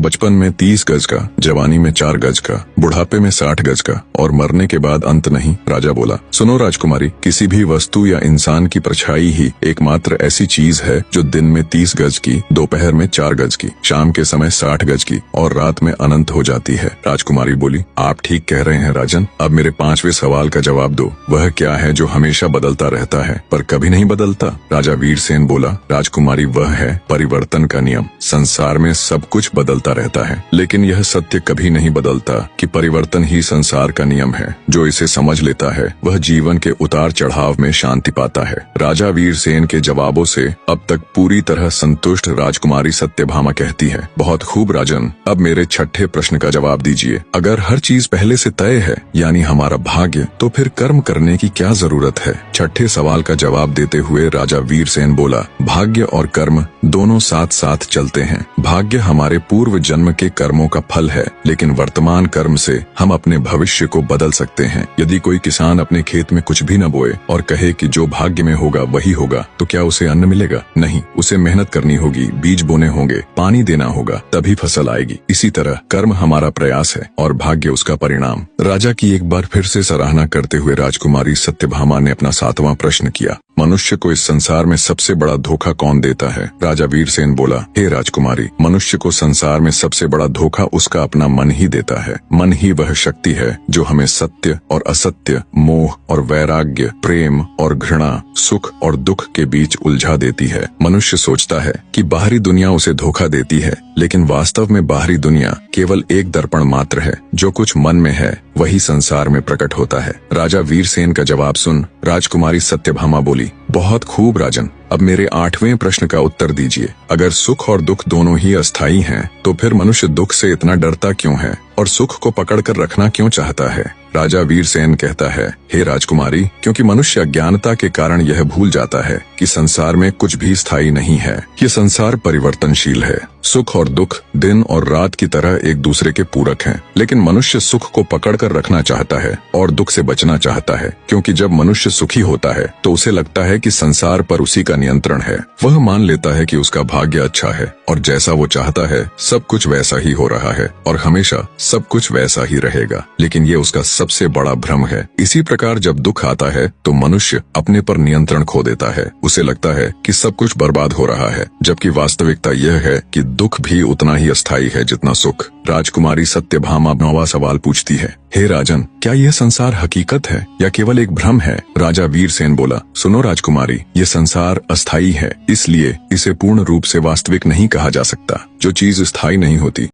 बचपन में 30 गज का, जवानी में 4 गज का, बुढ़ापे में 60 गज का और मरने के बाद अंत नहीं। राजा बोला, सुनो राजकुमारी, किसी भी वस्तु या इंसान की परछाई ही एकमात्र ऐसी चीज है जो दिन में 30 गज की, दोपहर में 4 गज की, शाम के समय 60 गज की और रात में अनंत हो जाती है। राजकुमारी बोली, आप ठीक कह रहे हैं राजन। अब मेरे 5वें सवाल का जवाब दो। वह क्या है जो हमेशा बदलता रहता है पर कभी नहीं बदलता? राजा वीरसेन बोला, राजकुमारी, वह है परिवर्तन का नियम। संसार में सब कुछ बदलता रहता है, लेकिन यह सत्य कभी नहीं बदलता कि परिवर्तन ही संसार का नियम है। जो इसे समझ लेता है वह जीवन के उतार चढ़ाव में शांति पाता है। राजा वीरसेन के जवाबों से अब तक पूरी तरह संतुष्ट राजकुमारी सत्यभामा कहती है, बहुत खूब राजन, अब मेरे 6ठे प्रश्न का जवाब दीजिए। अगर हर चीज पहले से तय है, यानी हमारा भाग्य, तो फिर कर्म करने की क्या जरूरत है? 6ठे सवाल का जवाब देते हुए राजा वीरसेन बोला, भाग्य और कर्म दोनों साथ साथ चलते हैं। भाग्य हमारे पूर्व जन्म के कर्मों का फल है, लेकिन वर्तमान कर्म से हम अपने भविष्य को बदल सकते हैं। यदि कोई किसान अपने खेत में कुछ भी न बोए और कहे कि जो भाग्य में होगा वही होगा, तो क्या उसे अन्न मिलेगा? नहीं, उसे मेहनत करनी होगी, बीज बोने होंगे, पानी देना होगा, तभी फसल आएगी। इसी तरह कर्म हमारा प्रयास है और भाग्य उसका परिणाम। राजा की एक बार फिर से सराहना करते हुए राजकुमारी सत्यभामा ने अपना 7वां प्रश्न किया, मनुष्य को इस संसार में सबसे बड़ा धोखा कौन देता है? राजा वीरसेन बोला, हे राजकुमारी, मनुष्य को संसार में सबसे बड़ा धोखा उसका अपना मन ही देता है। मन ही वह शक्ति है जो हमें सत्य और असत्य, मोह और वैराग्य, प्रेम और घृणा, सुख और दुख के बीच उलझा देती है। मनुष्य सोचता है कि बाहरी दुनिया उसे धोखा देती है, लेकिन वास्तव में बाहरी दुनिया केवल एक दर्पण मात्र है। जो कुछ मन में है वही संसार में प्रकट होता है। राजा वीरसेन का जवाब सुन राजकुमारी सत्यभामा बोली, बहुत खूब राजन, अब मेरे 8वें प्रश्न का उत्तर दीजिए। अगर सुख और दुख दोनों ही अस्थायी हैं, तो फिर मनुष्य दुख से इतना डरता क्यों है और सुख को पकड़कर रखना क्यों चाहता है? राजा वीरसेन कहता है, हे राजकुमारी, क्योंकि मनुष्य अज्ञानता के कारण यह भूल जाता है कि संसार में कुछ भी स्थायी नहीं है। ये संसार परिवर्तनशील है। सुख और दुख दिन और रात की तरह एक दूसरे के पूरक हैं, लेकिन मनुष्य सुख को पकड़कर रखना चाहता है और दुख से बचना चाहता है, क्योंकि जब मनुष्य सुखी होता है तो उसे लगता है कि संसार पर उसी का नियंत्रण है। वह मान लेता है कि उसका भाग्य अच्छा है और जैसा वो चाहता है सब कुछ वैसा ही हो रहा है और हमेशा सब कुछ वैसा ही रहेगा। लेकिन ये उसका सबसे बड़ा भ्रम है। इसी प्रकार जब दुख आता है तो मनुष्य अपने पर नियंत्रण खो देता है। उसे लगता है कि सब कुछ बर्बाद हो रहा है, जबकि वास्तविकता यह है कि दुख भी उतना ही अस्थायी है जितना सुख। राजकुमारी सत्यभामा 9वां सवाल पूछती है, हे राजन, क्या यह संसार हकीकत है या केवल एक भ्रम है? राजा वीरसेन बोला, सुनो राजकुमारी, ये संसार अस्थायी है, इसलिए इसे पूर्ण रूप से वास्तविक नहीं कहा जा सकता। जो चीज स्थायी नहीं होती